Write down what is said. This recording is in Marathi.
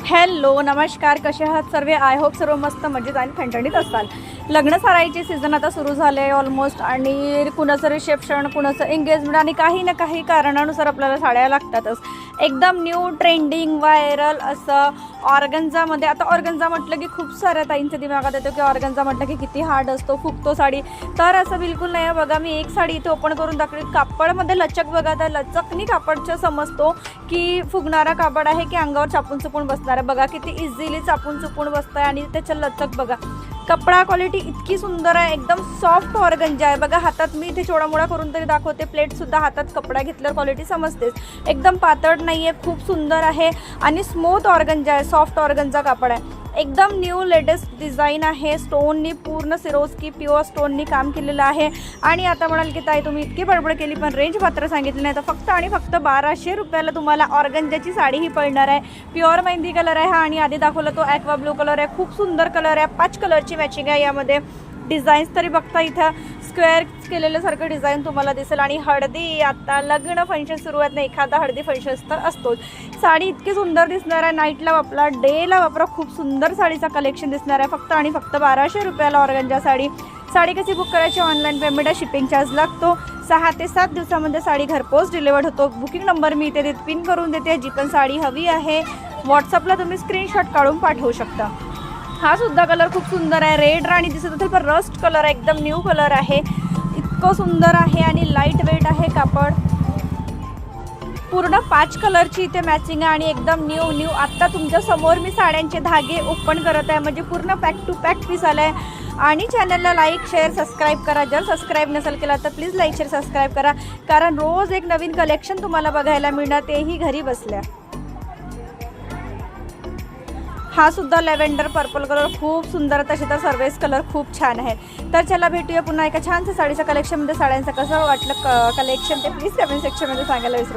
हॅलो नमस्कार, कसे आहात सर्व? आय होप सर्व मस्त मजेत आणि ठणठणीत असाल. लग्न सराईचे सीझन आता सुरू झाले आहे ऑलमोस्ट, आणि कुणाचं रिसेप्शन, कुणाचं एंगेजमेंट, आणि काही ना काही कारणानुसार आपल्याला साड्या लागतातच. एकदम न्यू ट्रेंडिंग व्हायरल असं ऑर्गन्झामध्ये. आता ऑर्गन्झा म्हटलं की खूप साऱ्या ताईंच्या दिमागात येतो की ऑर्गन्झा म्हटलं की किती हार्ड असतो, फुगतो साडी. तर असं बिलकुल नाही आहे. बघा, मी एक साडी इथे ओपन करून दाखवली. कापडमध्ये लचक बघा, त्या लचकनी कापडचं समजतो की फुगणारा कापड आहे की अंगावर चापून चुपून बसणार आहे. बघा किती इझिली चापून चुपून बसतं आहे, आणि त्याचं लचक बघा. कपडा क्वालिटी इतकी सुंदर आहे, एकदम सॉफ्ट ऑर्गन्झा आहे. बघा, हातात मी इथे चोडामोडा करून तरी दाखवते. प्लेटसुद्धा हातात कपडा घेतल्यावर क्वालिटी समजतेच. एकदम पातळ नाही आहे, खूप सुंदर आहे, आणि स्मूथ ऑर्गन्झा आहे, सॉफ्ट ऑर्गन्झा कापड आहे. एकदम न्यू लेटेस्ट डिझाईन आहे. स्टोननी, पूर्ण सिरोस्की प्युअर स्टोननी काम केलेलं आहे. आणि आता म्हणाल की ताई तुम्ही इतकी बडबड केली पण रेंज मात्र सांगितली नाही. तर फक्त आणि फक्त 1200 रुपयाला तुम्हाला ऑर्गन्झाची साडी ही पडणार आहे. प्युअर मेहंदी कलर आहे हा, आणि आधी दाखवला तो ॲक्वा ब्लू कलर आहे. खूप सुंदर कलर आहे. 5 कलरची मॅचिंग आहे यामध्ये. डिझाईन्स तरी बघता इथं स्क्वेअर केलेल्यासारखं डिझाईन तुम्हाला दिसेल. आणि हळदी, आता लग्न फंक्शन सुरू आहेत ना, एखादा हळदी फंक्शन तर असतोच. साडी इतकी सुंदर दिसणार आहे. नाईटला वापरा, डेला वापरा, खूप सुंदर साडीचा कलेक्शन दिसणार आहे. फक्त आणि फक्त 1200 रुपयाला ऑर्गन्झा साडी. साडी कशी बुक करायची? ऑनलाईन पेमेंट आहे, शिपिंग चार्ज लागतो. 6 ते 7 दिवसामध्ये साडी घरपोच डिलिव्हर्ड होतो. बुकिंग नंबर मी इथे पिन करून देते. जी पण साडी हवी आहे व्हॉट्सअपला तुम्ही स्क्रीनशॉट काढून पाठवू शकता. हा सुद्धा कलर खूप सुंदर आहे. रेड राणी दिसत असेल पण रस्ट कलर आहे, एकदम न्यू कलर आहे. इतकं सुंदर आहे आणि लाईट वेट आहे कापड. पूर्ण 5 कलरची इथे मॅचिंग आहे, आणि एकदम न्यू. आत्ता तुमच्या समोर मी साड्यांचे धागे ओपन करत आहे, म्हणजे पूर्ण पॅक टू पॅक पीस आला आहे. आणि चॅनलला लाईक, शेअर, सबस्क्राईब करा. जर सबस्क्राईब नसेल केला तर प्लीज लाईक, शेअर, सबस्क्राईब करा, कारण रोज एक नवीन कलेक्शन तुम्हाला बघायला मिळणार, तेही घरी बसल्या. हा सुद्धा लॅव्हेंडर पर्पल कलर खूप सुंदर. तसे तर सर्वच कलर खूप छान आहेत. तर चला भेटूया पुन्हा एका छानसं साडीच्या कलेक्शनमध्ये. साड्यांचं कसं वाटलं कलेक्शन ते प्लीज कमेंट सेक्शनमध्ये सांगायला विसरू